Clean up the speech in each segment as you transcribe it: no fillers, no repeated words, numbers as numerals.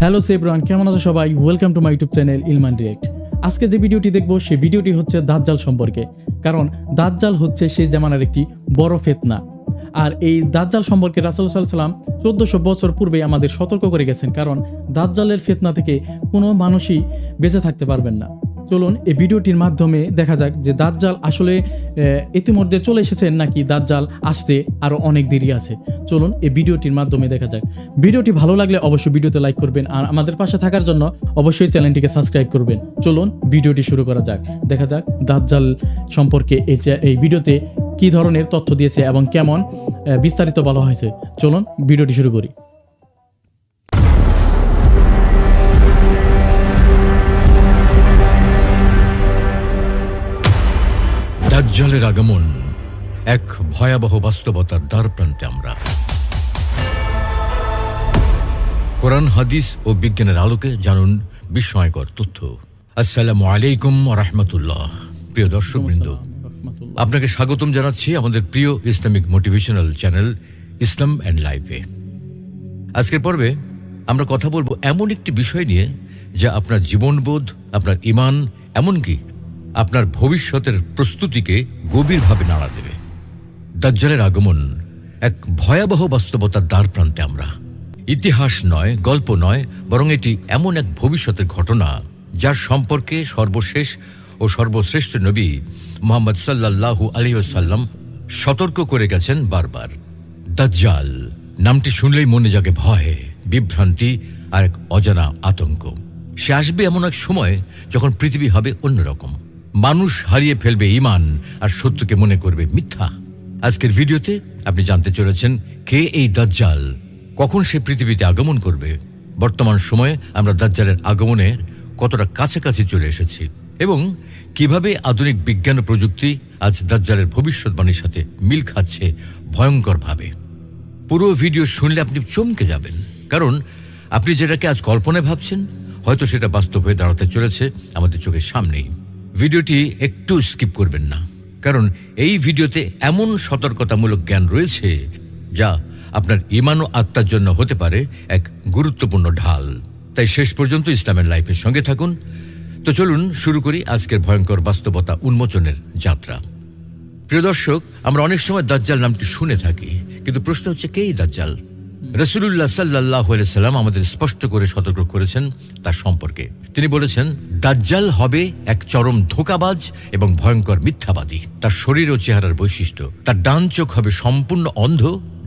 Hello সেব্রান, কেমন আছো সবাই? Welcome to my YouTube channel Ilman direct. আজকে যে ভিডিওটি দেখবো সেই ভিডিওটি হচ্ছে দাজ্জাল সম্পর্কে। কারণ দাজ্জাল হচ্ছে সেই জামানার একটি বড় ফিতনা। আর এই দাজ্জাল সম্পর্কে রাসূল সাল্লাল্লাহু আলাইহি ওয়াসাল্লাম 1400 বছর পূর্বে আমাদের সতর্ক করে গেছেন। কারণ দাজ্জালের ফিতনা থেকে কোনো মানুষই বেঁচে থাকতে পারবেন না। চলুন এই ভিডিওটির মাধ্যমে দেখা যাক যে দাজ্জাল আসলে ইতিমধ্যে চলে এসেছেন নাকি দাজ্জাল আসতে আরও অনেক দেরি আছে। চলুন এই ভিডিওটির মাধ্যমে দেখা যাক। ভিডিওটি ভালো লাগলে অবশ্যই ভিডিওতে লাইক করবেন আর আমাদের পাশে থাকার জন্য অবশ্যই চ্যানেলটিকে সাবস্ক্রাইব করবেন। চলুন ভিডিওটি শুরু করা যাক। দেখা যাক দাজ্জাল সম্পর্কে এই ভিডিওতে কি ধরনের তথ্য দিয়েছে এবং কেমন বিস্তারিত বলা হয়েছে। চলুন ভিডিওটি শুরু করি। দাজ্জালের আগমন এক ভয়াবহ বাস্তবতার দ্বার প্রান্তে আমরা। কোরআন, হাদিস ও বিজ্ঞানের আলোকে জানুন বিস্ময়কর তথ্য। আসসালামু আলাইকুম ওয়া রাহমাতুল্লাহ। প্রিয় দর্শকবৃন্দ, আপনাকে স্বাগতম জানাচ্ছি আমাদের প্রিয় Islamic motivational channel Islam and লাইফে। আজকের পর্বে আমরা কথা বলবো এমন একটি বিষয় নিয়ে যা আপনার জীবনবোধ, আপনার ঈমান, এমনকি আপনার ভবিষ্যতের প্রস্তুতিকে গভীরভাবে নাড়া দেবে। দাজ্জালের আগমন এক ভয়াবহ বাস্তবতার দ্বার প্রান্তে আমরা। ইতিহাস নয়, গল্প নয়, বরং এটি এমন এক ভবিষ্যতের ঘটনা যার সম্পর্কে সর্বশেষ ও সর্বশ্রেষ্ঠ নবী মুহাম্মদ সাল্লাল্লাহু আলাইহি ওয়াসাল্লাম সতর্ক করে গেছেন বারবার। দাজ্জাল নামটি শুনলেই মনে জাগে ভয়, বিভ্রান্তি আর এক অজানা আতঙ্ক। সে আসবে এমন এক সময় যখন পৃথিবী হবে অন্যরকম। মানুষ হারিয়ে ফেলবে ঈমান আর সত্যকে মনে করবে মিথ্যা। আজকের ভিডিওতে আপনি জানতে চলেছেন কে এই দাজ্জাল, কখন সে পৃথিবীতে আগমন করবে, বর্তমান সময়ে আমরা দাজ্জালের আগমনের কতটা কাছাকাছি চলে এসেছি এবং কিভাবে আধুনিক বিজ্ঞান ও প্রযুক্তি আজ দাজ্জালের ভবিষ্যৎবাণীর সাথে মিল খাচ্ছে ভয়ঙ্করভাবে। পুরো ভিডিও শুনলে আপনি চমকে যাবেন, কারণ আপনি যেটাকে আজ কল্পনায় ভাবছেন হয়তো সেটা বাস্তব হয়ে দাঁড়াতে চলেছে আমাদের চোখের সামনেই। ভিডিওটি একটু স্কিপ করবেন না, কারণ এই ভিডিওতে এমন সতর্কতামূলক জ্ঞান রয়েছে যা আপনার ঈমান ও আত্মার জন্য হতে পারে এক গুরুত্বপূর্ণ ঢাল। তাই শেষ পর্যন্ত ইসলামের লাইফের সঙ্গে থাকুন। তো চলুন শুরু করি আজকের ভয়ঙ্কর বাস্তবতা উন্মোচনের যাত্রা। প্রিয় দর্শক, আমরা অনেক সময় দাজ্জাল নামটি শুনে থাকি, কিন্তু প্রশ্ন হচ্ছে কে এই দাজ্জাল? রাসূলুল্লাহ সাল্লাল্লাহু আলাইহি ওয়াসাল্লাম আমাদের স্পষ্ট করে সতর্ক করেছেন তার সম্পর্কে। তিনি বলেছেন, দাজ্জাল হবে এক চরম ধোঁকাবাজ এবং ভয়ঙ্কর মিথ্যাবাদী। তার শরীর ও চেহারার বৈশিষ্ট্য, তার ডান চোখ হবে সম্পূর্ণ অন্ধ,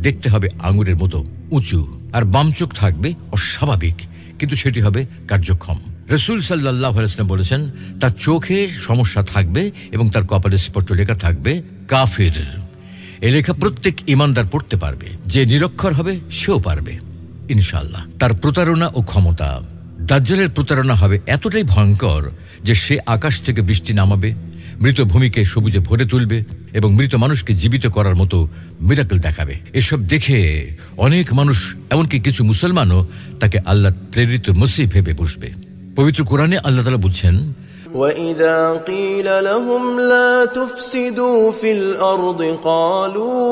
দেখতে হবে আঙুরের মতো উঁচু, আর বাম চোখ থাকবে অস্বাভাবিক, কিন্তু সেটি হবে কার্যক্ষম। রাসূল সাল্লাল্লাহু আলাইহি ওয়াসাল্লাম বলেছেন, তার চোখে সমস্যা থাকবে এবং তার কপালে স্পষ্ট লেখা থাকবে কাফির। এ লেখা প্রত্যেক ঈমানদার পড়তে পারবে, যে নিরক্ষর হবে সেও পারবে ইনশাআল্লাহ। তার প্রতারণা ও ক্ষমতা, দাজ্জালের প্রতারণা হবে এতটাই ভয়ঙ্কর যে সে আকাশ থেকে বৃষ্টি নামাবে, মৃত ভূমিকে সবুজে ভরে তুলবে এবং মৃত মানুষকে জীবিত করার মতো মিরাকল দেখাবে। এসব দেখে অনেক মানুষ, এমনকি কিছু মুসলমানও তাকে আল্লাহর প্রেরিত মসিহ ভেবে বসবে। পবিত্র কোরআনে আল্লাহ তাআলা বলছেন, وَإِذَا قِيلَ لَهُمْ لَا تُفْسِدُوا فِي الْأَرْضِ قَالُوا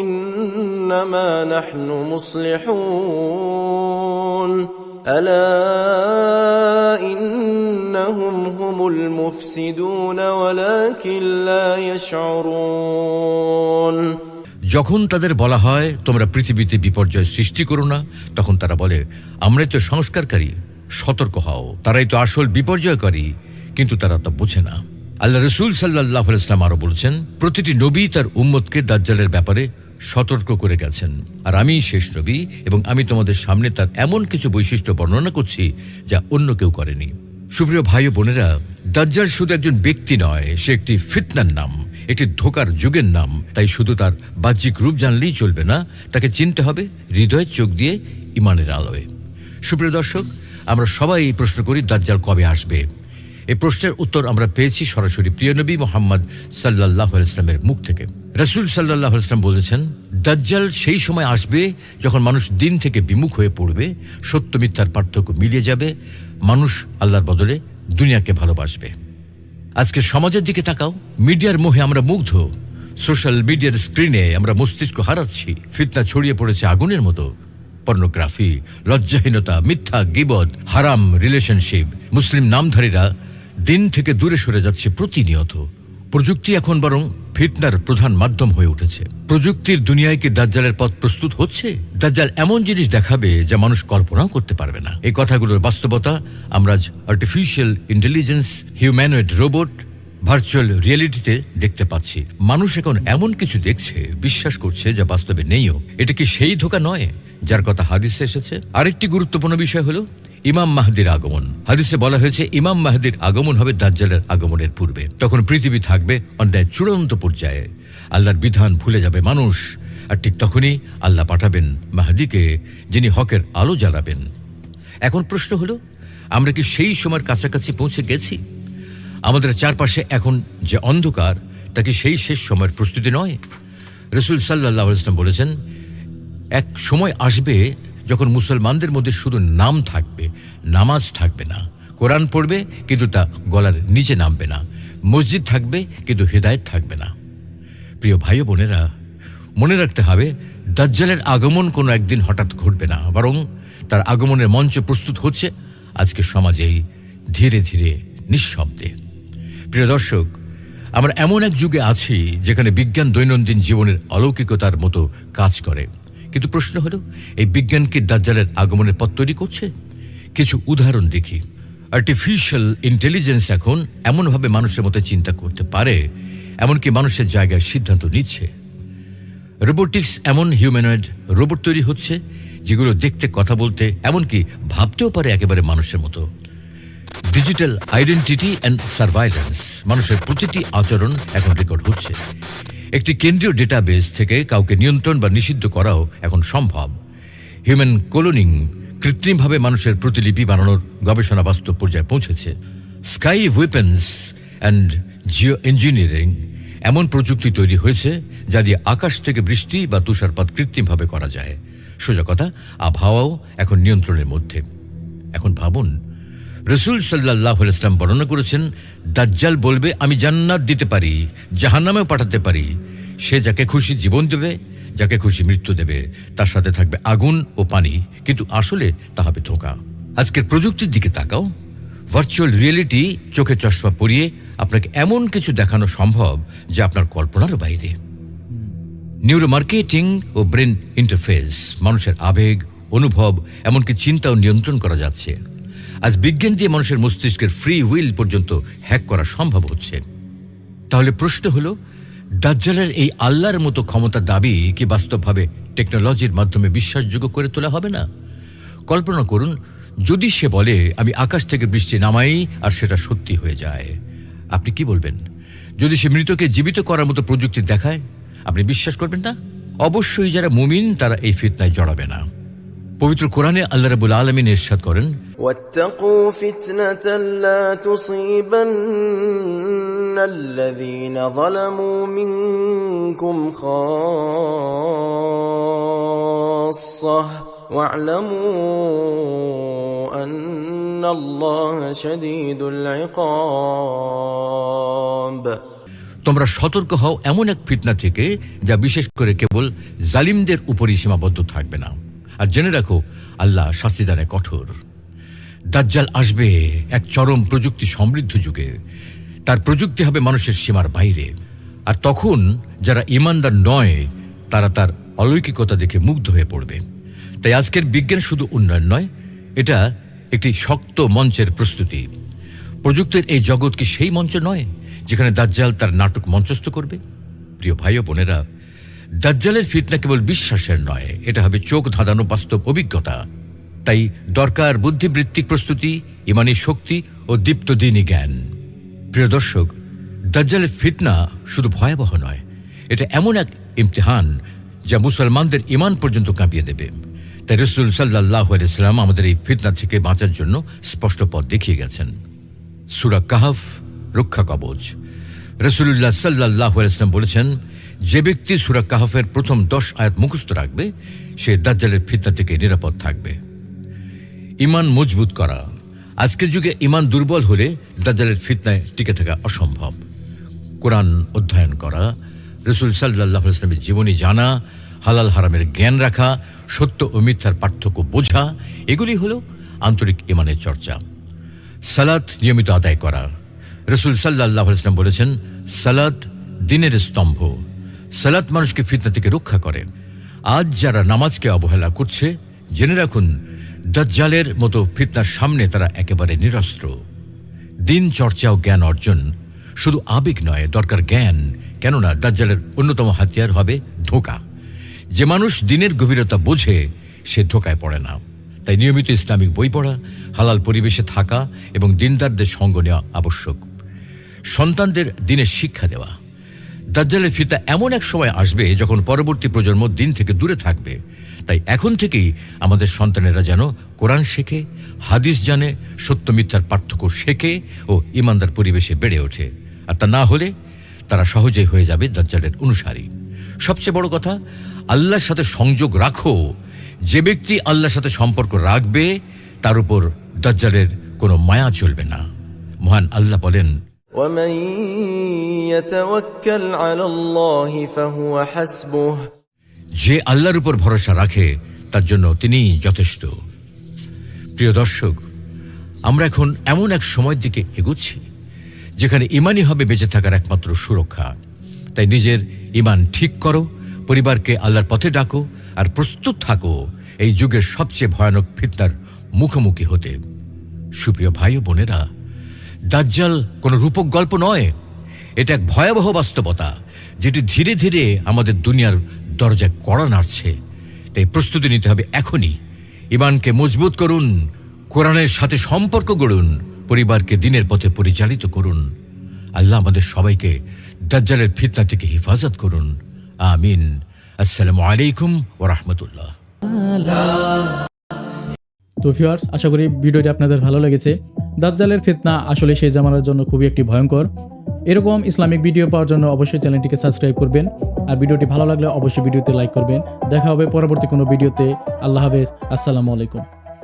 إِنَّمَا نَحْنُ مُصْلِحُونَ أَلَا إِنَّهُمْ هُمُ الْمُفْسِدُونَ وَلَكِنْ لَا يَشْعُرُونَ। যখন তাদের বলা হয় তোমরা পৃথিবীতে বিপর্যয় সৃষ্টি করো না, তখন তারা বলে, আমরাই তো সংস্কারকারী, সতর্ক হও, তারাই তো আসল বিপর্যয়কারী, কিন্তু তারা তা বোঝে না। আল্লাহ রাসূল সাল্লাল্লাহু আলাইহি ওয়াসাল্লাম আরো বলেছেন, প্রতিটি নবী তার উম্মতকে দাজ্জালের ব্যাপারে সতর্ক করে গেছেন, আর আমি শেষ নবী এবং আমি তোমাদের সামনে তার এমন কিছু বৈশিষ্ট্য বর্ণনা করছি যা অন্য কেউ করেনি। সুপ্রিয় ভাই ও বোনেরা, দাজ্জাল শুধু একজন ব্যক্তি নয়, সে একটি ফিতনার নাম, একটি ধোঁকার যুগের নাম। তাই শুধু তার বাহ্যিক রূপ জানলেই চলবে না, তাকে চিনতে হবে হৃদয়ের চোখ দিয়ে, ঈমানের আলোয়। সুপ্রিয় দর্শক, আমরা সবাই এই প্রশ্ন করি, দাজ্জাল কবে আসবে? এই প্রশ্নের উত্তর আমরা পেয়েছি সরাসরি প্রিয় নবী মুহাম্মদ সাল্লাল্লাহু আলাইহি ওয়াসাল্লামের মুখ থেকে। রাসূল সাল্লাল্লাহু আলাইহি ওয়াসাল্লাম বলেছেন, দাজ্জাল সেই সময় আসবে যখন মানুষ দিন থেকে বিমুখ হয়ে পড়বে, সত্য মিথ্যার পার্থক্য মিলিয়ে যাবে, মানুষ আল্লাহর বদলে দুনিয়াকে ভালোবাসবে। আজকে সমাজের দিকে তাকাও, মিডিয়ার মোহে আমরা মুগ্ধ। সোশ্যাল মিডিয়ার স্ক্রিনে আমরা মস্তিষ্ক হারাচ্ছি, ফিতনা ছড়িয়ে পড়েছে আগুনের মতো। পর্নোগ্রাফি, লজ্জাহীনতা, মিথ্যা, গীবত, হারাম রিলেশনশিপ। মুসলিম নামধারীরা দিন থেকে দূরে সরে যাচ্ছে প্রতিনিয়ত। প্রযুক্তি এখন বরং ফিতনার প্রধান মাধ্যম হয়ে উঠেছে। প্রযুক্তির দুনিয়ায় কি দাজ্জালের পথ প্রস্তুত হচ্ছে? দাজ্জাল এমন জিনিস দেখাবে যা মানুষ কল্পনাও করতে পারবে না। এই কথাগুলোর বাস্তবতা আমরা আজ artificial intelligence, humanoid robot, virtual রিয়েলিটিতে দেখতে পাচ্ছি। মানুষ এখন এমন কিছু দেখছে, বিশ্বাস করছে যা বাস্তবে নেইও। এটা কি সেই ধোঁকা নয় যার কথা হাদিসে এসেছে? আরেকটি গুরুত্বপূর্ণ বিষয় হলো ইমাম মাহদির আগমন। হাদিসে বলা হয়েছে ইমাম মাহদির আগমন হবে দাজ্জালের আগমনের পূর্বে। তখন পৃথিবী থাকবে অন্যায় চূড়ান্ত পর্যায়ে, আল্লাহর বিধান ভুলে যাবে মানুষ। আর ঠিক তখনই আল্লাহ পাঠাবেন মাহদিকে, যিনি হকের আলো জ্বালাবেন। এখন প্রশ্ন হলো, আমরা কি সেই সময়ের কাছাকাছি পৌঁছে গেছি? আমাদের চারপাশে এখন যে অন্ধকার, তা কি সেই শেষ সময়ের প্রস্তুতি নয়? রাসূল সাল্লাল্লাহু আলাইহি ওয়াসাল্লাম বলেছেন, এক সময় আসবে যখন মুসলমানদের মধ্যে শুধু নাম থাকবে, নামাজ থাকবে না। কোরআন পড়বে কিন্তু তা গলার নিচে নামবে না। মসজিদ থাকবে কিন্তু হিদায়াত থাকবে না। প্রিয় ভাই ও বোনেরা, মনে রাখতে হবে দাজ্জালের আগমন কোনো একদিন হঠাৎ ঘটবে না, বরং তার আগমনের মঞ্চ প্রস্তুত হচ্ছে আজকে সমাজেই ধীরে ধীরে, নিঃশব্দে। প্রিয় দর্শক, আমরা এমন এক যুগে আছি যেখানে বিজ্ঞান দৈনন্দিন জীবনের অলৌকিকতার মতো কাজ করে। কিন্তু প্রশ্ন হলো, এই বিজ্ঞান কি দাজ্জালের আগমনের পথ তৈরি করছে? কিছু উদাহরণ দেখি। আর্টিফিশিয়াল ইন্টেলিজেন্স এখন এমনভাবে মানুষের মতো চিন্তা করতে পারে, এমনকি মানুষের জায়গায় সিদ্ধান্ত নিচ্ছে। রোবোটিক্স, এমন হিউম্যানয়েড রোবট তৈরি হচ্ছে যেগুলো দেখতে, কথা বলতে, এমনকি ভাবতেও পারে একেবারে মানুষের মতো। ডিজিটাল আইডেন্টিটি অ্যান্ড সার্ভাইলেন্স, মানুষের প্রতিটি আচরণ এখন রেকর্ড হচ্ছে। একটি কেন্দ্রীয় ডেটাবেস থেকে কাউকে নিয়ন্ত্রণ বা নিষিদ্ধ করাও এখন সম্ভব। হিউম্যান ক্লোনিং, কৃত্রিমভাবে মানুষের প্রতিলিপি বানানোর গবেষণা বাস্তব পর্যায়ে পৌঁছেছে। Sky weapons and Jio engineering, এমন প্রযুক্তি তৈরি হয়েছে যা দিয়ে আকাশ থেকে বৃষ্টি বা তুষারপাত কৃত্রিমভাবে করা যায়। সোজা কথা, আবহাওয়াও এখন নিয়ন্ত্রণের মধ্যে। এখন ভাবুন, রাসূল সাল্লাল্লাহু আলাইহি ওয়াসাল্লাম বর্ণনা করেছেন, দাজ্জাল বলবে, আমি জান্নাত দিতে পারি, জাহান্নামেও পাঠাতে পারি। সে যাকে খুশি জীবন দেবে, যাকে খুশি মৃত্যু দেবে। তার সাথে থাকবে আগুন ও পানি, কিন্তু আসলে তা হবে ধোঁকা। আজকের প্রযুক্তির দিকে তাকাও। ভার্চুয়াল রিয়েলিটি, চোখে চশমা পরিয়ে আপনাকে এমন কিছু দেখানো সম্ভব যা আপনার কল্পনার বাইরে। নিউরো মার্কেটিং ও ব্রেন ইন্টারফেস, মানুষের আবেগ, অনুভব, এমনকি চিন্তাও নিয়ন্ত্রণ করা যাচ্ছে। আজ বিজ্ঞান দিয়ে মানুষের মস্তিষ্কের ফ্রি হুইল পর্যন্ত হ্যাক করা সম্ভব হচ্ছে। তাহলে প্রশ্ন হলো, দাজ্জালের এই আল্লাহর মতো ক্ষমতার দাবি কি বাস্তবভাবে টেকনোলজির মাধ্যমে বিশ্বাসযোগ্য করে তোলা হবে না? কল্পনা করুন, যদি সে বলে, আমি আকাশ থেকে বৃষ্টি নামাই, আর সেটা সত্যি হয়ে যায়। আপনি কি বলবেন? যদি সে মৃতকে জীবিত করার মতো প্রযুক্তি দেখায়, আপনি বিশ্বাস করবেন না? অবশ্যই যারা মুমিন তারা এই ফিতনায় জড়াবে না। পবিত্র কোরআনে আল্লাহ রাব্বুল আলামিন ইরশাদ করেন, واتقوا فتنة لا تصيبن الذين ظلموا منكم خاصة واعلموا أن الله شديد العقاب। তোমরা সতর্ক হও এমন এক ফিতনা থেকে যা বিশেষ করে কেবল জালিমদের উপরই সীমাবদ্ধ থাকবে না। আর জেনে রাখো, আল্লাহ শাস্তিদানে কঠোর। দাজ্জাল আসবে এক চরম প্রযুক্তি সমৃদ্ধ যুগে। তার প্রযুক্তি হবে মানুষের সীমার বাইরে। আর তখন যারা ঈমানদার নয়, তারা তার অলৌকিকতা দেখে মুগ্ধ হয়ে পড়বে। তাই আজকের বিজ্ঞান শুধু উন্নয়ন নয়, এটা একটি শক্ত মঞ্চের প্রস্তুতি। প্রযুক্তির এই জগৎ কি সেই মঞ্চ নয় যেখানে দাজ্জাল তার নাটক মঞ্চস্থ করবে? প্রিয় ভাই ও বোনেরা, দাজ্জালের ফিতনা কেবল বিশ্বাসের নয়, এটা হবে চোখ ধাঁধানো বাস্তব অভিজ্ঞতা। তাই দরকার বুদ্ধিবৃত্তিক প্রস্তুতি, ইমানি শক্তি ও দীপ্ত দ্বীনি জ্ঞান। প্রিয় দর্শক, দাজ্জালের ফিতনা শুধু ভয়াবহ নয়, এটা এমন এক ইমতিহান যা মুসলমানদের ইমান পর্যন্ত কাঁপিয়ে দেবে। তাই রাসূল সাল্লাল্লাহু আলাইহি ওয়াসাল্লাম আমাদের এই ফিতনা থেকে বাঁচার জন্য স্পষ্ট পথ দেখিয়ে গেছেন। সূরা কাহফ, রক্ষা কবচ। রাসূলুল্লাহ সাল্লাল্লাহু আলাইহি ওয়াসাল্লাম বলেছেন, যে ব্যক্তি সূরা কাহফের প্রথম 10 আয়াত মুখস্থ রাখবে, সে দাজ্জালের ফিতনা থেকে নিরাপদ থাকবে। ইমান মজবুত করা। আজকের যুগে ইমান দুর্বল হলে দাজ্জালের ফিতনায় টিকে থাকা অসম্ভব। কোরআন অধ্যয়ন করা, রাসূল সাল্লাল্লাহু আলাইহি ওয়াসাল্লামের জীবনী জানা, হালাল হারামের জ্ঞান রাখা, সত্য ও মিথ্যার পার্থক্য বোঝা, এগুলি হলো আন্তরিক ইমানের চর্চা। সালাত নিয়মিত আদায় করা। রসুল সাল্লাল্লাহু আলাইহি ওয়াসাল্লাম বলেছেন, সালাত দিনের স্তম্ভ। সালাত মানুষকে ফিতনা থেকে রক্ষা করে। আজ যারা নামাজকে অবহেলা করছে, জেনে রাখুন দাজ্জালের মতো ফিতনার সামনে তারা একেবারে নিরস্ত্র। দিন চর্চা ও জ্ঞান অর্জন শুধু আবেগ নয়, দরকার জ্ঞান। কেননা দাজ্জালের অন্যতম হাতিয়ার হবে ধোঁকা। যে মানুষ দিনের গভীরতা বোঝে, সে ধোঁকায় পড়ে না। তাই নিয়মিত ইসলামিক বই পড়া, হালাল পরিবেশে থাকা এবং দিনদারদের সঙ্গ নেওয়া আবশ্যক। সন্তানদের দিনের শিক্ষা দেওয়া। দাজ্জালের ফিতনা এমন এক সময় আসবে যখন পরবর্তী প্রজন্ম দিন থেকে দূরে থাকবে। তাই এখন থেকেই আমাদের সন্তানেরা যেন কোরআন শেখে, হাদিস জানে, সত্য মিথ্যার পার্থক্য শেখে ও ইমানদার পরিবেশে বেড়ে ওঠে। আর তা না হলে তারা সহজেই হয়ে যাবে দাজ্জালের অনুসারী। সবচেয়ে বড় কথা, আল্লাহর সাথে সংযোগ রাখো। যে ব্যক্তি আল্লাহর সাথে সম্পর্ক রাখবে, তার উপর দাজ্জালের কোনো মায়া চলবে না। মহান আল্লাহ বলেন, ومن يتوكل على الله فهو حسبه যে আল্লাহর উপর ভরসা রাখে তার জন্য তিনিই যথেষ্ট। প্রিয় দর্শক, আমরা এখন এমন এক সময়ের দিকে এগোচ্ছি যেখানে ইমানই হবে বেঁচে থাকার একমাত্র সুরক্ষা। তাই নিজের ইমান ঠিক করো, পরিবারকে আল্লাহর পথে ডাকো, আর প্রস্তুত থাকো এই যুগের সবচেয়ে ভয়ানক ফিতনার মুখোমুখি হতে। সুপ্রিয় ভাই ও বোনেরা, দাজ্জাল কোনো রূপক গল্প নয়, এটা এক ভয়াবহ বাস্তবতা যেটি ধীরে ধীরে আমাদের দুনিয়ার দরজায় কড়া নাড়ছে। তাই প্রস্তুতি নিতে হবে এখনই। ইমানকে মজবুত করুন, কোরআনের সাথে সম্পর্ক গড়ুন, পরিবারকে দিনের পথে পরিচালিত করুন। আল্লাহ আমাদের সবাইকে দাজ্জালের ফিতনা থেকে হেফাজত করুন। আমিন। আসসালামু আলাইকুম ওয়া রাহমাতুল্লাহ। তো ভিউয়ার্স, আশা করি ভিডিওটি আপনাদের ভালো লেগেছে। দাজ্জালের ফিতনা আসলে সেই জামানার জন্য খুবই একটি ভয়ঙ্কর। এরকম ইসলামিক ভিডিও পাওয়ার জন্য অবশ্যই চ্যানেলটিকে সাবস্ক্রাইব করবেন, আর ভিডিওটি ভালো লাগলে অবশ্যই ভিডিওতে লাইক করবেন। দেখা হবে পরবর্তী কোনো ভিডিওতে। আল্লাহ হাফেজ। আসসালামু আলাইকুম।